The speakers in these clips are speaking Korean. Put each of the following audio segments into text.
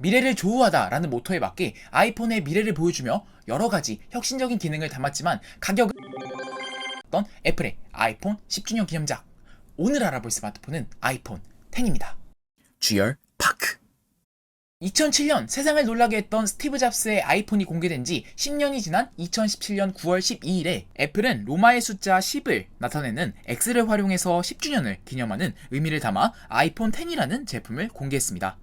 미래를 조우하다라는 모토에 맞게 아이폰의 미래를 보여주며 여러가지 혁신적인 기능을 담았지만 가격은 어떤 애플의 아이폰 10주년 기념작. 오늘 알아볼 스마트폰은 아이폰 X입니다. 주열 파크. 2007년 세상을 놀라게 했던 스티브 잡스의 아이폰이 공개된 지 10년이 지난 2017년 9월 12일에 애플은 로마의 숫자 10을 나타내는 X를 활용해서 10주년을 기념하는 의미를 담아 아이폰 X이라는 제품을 공개했습니다.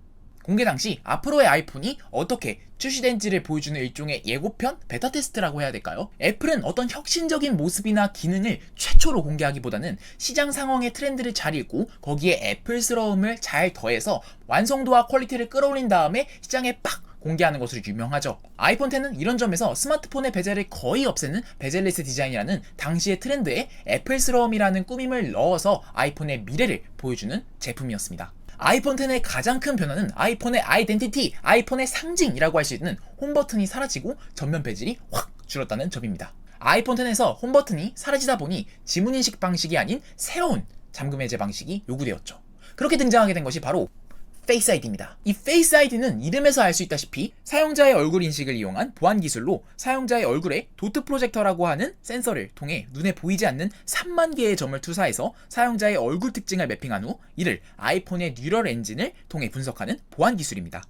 공개 당시 앞으로의 아이폰이 어떻게 출시된지를 보여주는 일종의 예고편? 베타 테스트라고 해야 될까요? 애플은 어떤 혁신적인 모습이나 기능을 최초로 공개하기보다는 시장 상황의 트렌드를 잘 읽고 거기에 애플스러움을 잘 더해서 완성도와 퀄리티를 끌어올린 다음에 시장에 빡! 공개하는 것으로 유명하죠. 아이폰 X는 이런 점에서 스마트폰의 베젤을 거의 없애는 베젤리스 디자인이라는 당시의 트렌드에 애플스러움이라는 꾸밈을 넣어서 아이폰의 미래를 보여주는 제품이었습니다. 아이폰 X의 가장 큰 변화는 아이폰의 아이덴티티, 아이폰의 상징이라고 할 수 있는 홈 버튼이 사라지고 전면 베젤이 확 줄었다는 점입니다. 아이폰 X에서 홈 버튼이 사라지다 보니 지문인식 방식이 아닌 새로운 잠금 해제 방식이 요구되었죠. 그렇게 등장하게 된 것이 바로 페이스 아이디입니다. 이 페이스 아이디는 이름에서 알 수 있다시피 사용자의 얼굴 인식을 이용한 보안 기술로 사용자의 얼굴에 도트 프로젝터라고 하는 센서를 통해 눈에 보이지 않는 3만 개의 점을 투사해서 사용자의 얼굴 특징을 매핑한 후 이를 아이폰의 뉴럴 엔진을 통해 분석하는 보안 기술입니다.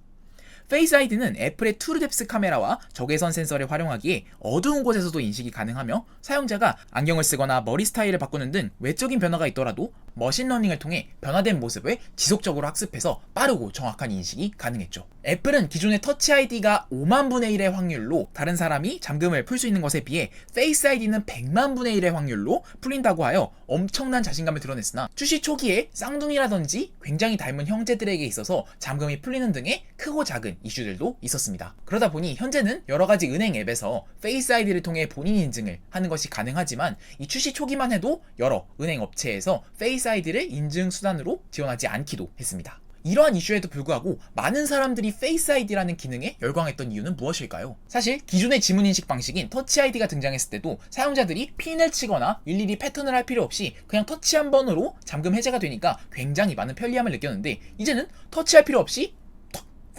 페이스 아이디는 애플의 트루뎁스 카메라와 적외선 센서를 활용하기에 어두운 곳에서도 인식이 가능하며 사용자가 안경을 쓰거나 머리 스타일을 바꾸는 등 외적인 변화가 있더라도 머신러닝을 통해 변화된 모습을 지속적으로 학습해서 빠르고 정확한 인식이 가능했죠. 애플은 기존의 터치 아이디가 5만 분의 1의 확률로 다른 사람이 잠금을 풀 수 있는 것에 비해 페이스 아이디는 100만 분의 1의 확률로 풀린다고 하여 엄청난 자신감을 드러냈으나 출시 초기에 쌍둥이라든지 굉장히 닮은 형제들에게 있어서 잠금이 풀리는 등의 크고 작은 이슈들도 있었습니다. 그러다 보니 현재는 여러가지 은행 앱에서 페이스 아이디를 통해 본인 인증을 하는 것이 가능하지만 이 출시 초기만 해도 여러 은행 업체에서 페이스 아이디를 인증 수단으로 지원하지 않기도 했습니다. 이러한 이슈에도 불구하고 많은 사람들이 페이스 아이디라는 기능에 열광했던 이유는 무엇일까요? 사실 기존의 지문인식 방식인 터치 아이디가 등장했을 때도 사용자들이 핀을 치거나 일일이 패턴을 할 필요 없이 그냥 터치 한 번으로 잠금 해제가 되니까 굉장히 많은 편리함을 느꼈는데 이제는 터치할 필요 없이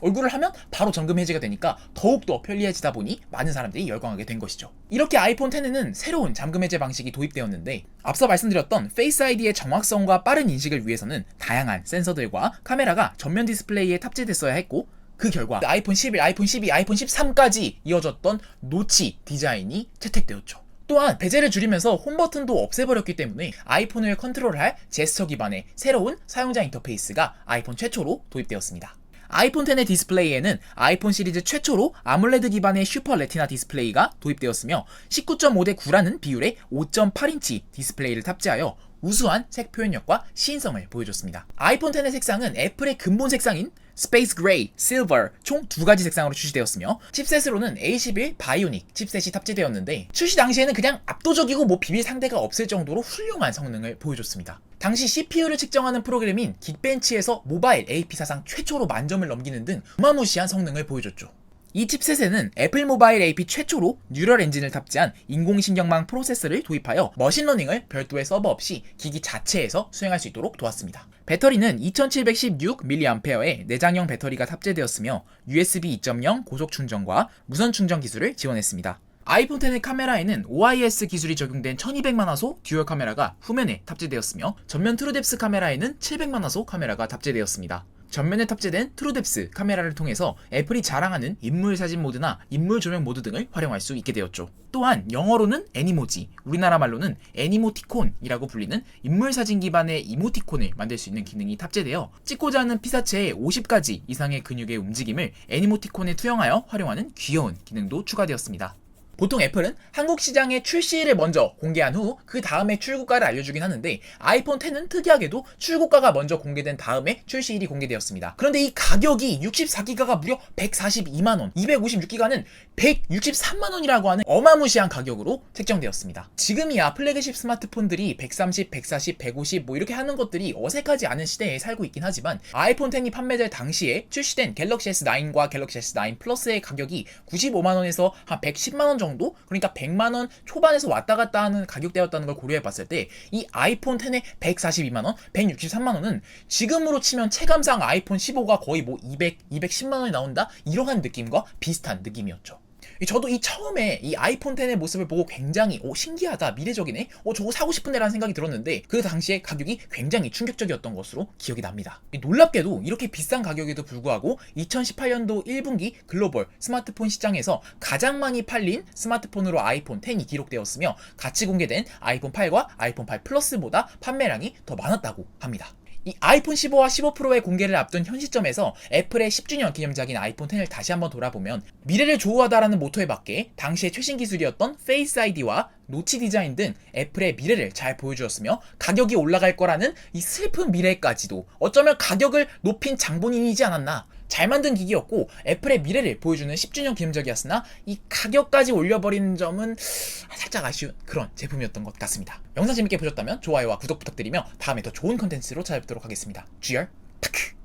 얼굴을 하면 바로 잠금 해제가 되니까 더욱더 편리해지다 보니 많은 사람들이 열광하게 된 것이죠. 이렇게 아이폰 X에는 새로운 잠금 해제 방식이 도입되었는데 앞서 말씀드렸던 페이스 아이디의 정확성과 빠른 인식을 위해서는 다양한 센서들과 카메라가 전면 디스플레이에 탑재됐어야 했고 그 결과 아이폰 11, 아이폰 12, 아이폰 13까지 이어졌던 노치 디자인이 채택되었죠. 또한 베젤을 줄이면서 홈 버튼도 없애버렸기 때문에 아이폰을 컨트롤할 제스처 기반의 새로운 사용자 인터페이스가 아이폰 최초로 도입되었습니다. 아이폰 X의 디스플레이에는 아이폰 시리즈 최초로 아몰레드 기반의 슈퍼 레티나 디스플레이가 도입되었으며 19.5대 9라는 비율의 5.8인치 디스플레이를 탑재하여 우수한 색 표현력과 시인성을 보여줬습니다. 아이폰 X의 색상은 애플의 근본 색상인 스페이스 그레이, 실버 총 2가지 색상으로 출시되었으며 칩셋으로는 A11 바이오닉 칩셋이 탑재되었는데 출시 당시에는 그냥 압도적이고 비빌 상대가 없을 정도로 훌륭한 성능을 보여줬습니다. 당시 CPU를 측정하는 프로그램인 긱벤치에서 모바일 AP 사상 최초로 만점을 넘기는 등 어마무시한 성능을 보여줬죠. 이 칩셋에는 애플 모바일 AP 최초로 뉴럴 엔진을 탑재한 인공신경망 프로세서를 도입하여 머신러닝을 별도의 서버 없이 기기 자체에서 수행할 수 있도록 도왔습니다. 배터리는 2716mAh의 내장형 배터리가 탑재되었으며 USB 2.0 고속 충전과 무선 충전 기술을 지원했습니다. 아이폰 X의 카메라에는 OIS 기술이 적용된 1200만화소 듀얼 카메라가 후면에 탑재되었으며 전면 트루뎁스 카메라에는 700만화소 카메라가 탑재되었습니다. 전면에 탑재된 트루뎁스 카메라를 통해서 애플이 자랑하는 인물 사진 모드나 인물 조명 모드 등을 활용할 수 있게 되었죠. 또한 영어로는 애니모지, 우리나라 말로는 애니모티콘이라고 불리는 인물 사진 기반의 이모티콘을 만들 수 있는 기능이 탑재되어 찍고자 하는 피사체의 50가지 이상의 근육의 움직임을 애니모티콘에 투영하여 활용하는 귀여운 기능도 추가되었습니다. 보통 애플은 한국 시장의 출시일을 먼저 공개한 후 그 다음에 출고가를 알려주긴 하는데 아이폰 X는 특이하게도 출고가가 먼저 공개된 다음에 출시일이 공개되었습니다. 그런데 이 가격이 64기가가 무려 142만원, 256기가는 163만원이라고 하는 어마무시한 가격으로 책정되었습니다. 지금이야 플래그십 스마트폰들이 130, 140, 150 이렇게 하는 것들이 어색하지 않은 시대에 살고 있긴 하지만 아이폰 X이 판매될 당시에 출시된 갤럭시 S9과 갤럭시 S9 플러스의 가격이 95만원에서 한 110만원 정도 정도? 그러니까 100만 원 초반에서 왔다 갔다 하는 가격대였다는 걸 고려해 봤을 때 이 아이폰 10의 142만 원, 163만 원은 지금으로 치면 체감상 아이폰 15가 거의 뭐 210만 원이 나온다? 이러한 느낌과 비슷한 느낌이었죠. 저도 이 처음에 이 아이폰 10의 모습을 보고 굉장히 신기하다, 미래적이네, 저거 사고 싶은데 라는 생각이 들었는데 그 당시에 가격이 굉장히 충격적이었던 것으로 기억이 납니다. 놀랍게도 이렇게 비싼 가격에도 불구하고 2018년도 1분기 글로벌 스마트폰 시장에서 가장 많이 팔린 스마트폰으로 아이폰 10이 기록되었으며 같이 공개된 아이폰 8과 아이폰 8 플러스보다 판매량이 더 많았다고 합니다. 이 아이폰 15와 15 프로의 공개를 앞둔 현 시점에서 애플의 10주년 기념작인 아이폰 10을 다시 한번 돌아보면 미래를 조우하다라는 모토에 맞게 당시의 최신 기술이었던 페이스 아이디와 노치 디자인 등 애플의 미래를 잘 보여주었으며 가격이 올라갈 거라는 이 슬픈 미래까지도 어쩌면 가격을 높인 장본인이지 않았나. 잘 만든 기기였고 애플의 미래를 보여주는 10주년 기념작이었으나 이 가격까지 올려버리는 점은 살짝 아쉬운 그런 제품이었던 것 같습니다. 영상 재밌게 보셨다면 좋아요와 구독 부탁드리며 다음에 더 좋은 컨텐츠로 찾아뵙도록 하겠습니다. GR 파크.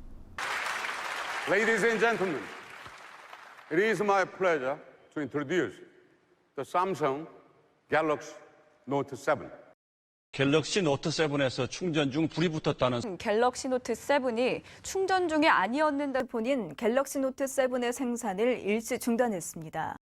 Ladies and gentlemen, it is my pleasure to introduce the Samsung Galaxy Note 7. 갤럭시 노트 7에서 충전 중 불이 붙었다는 갤럭시 노트 7이 충전 중이 아니었는데 본인 갤럭시 노트 7의 생산을 일시 중단했습니다.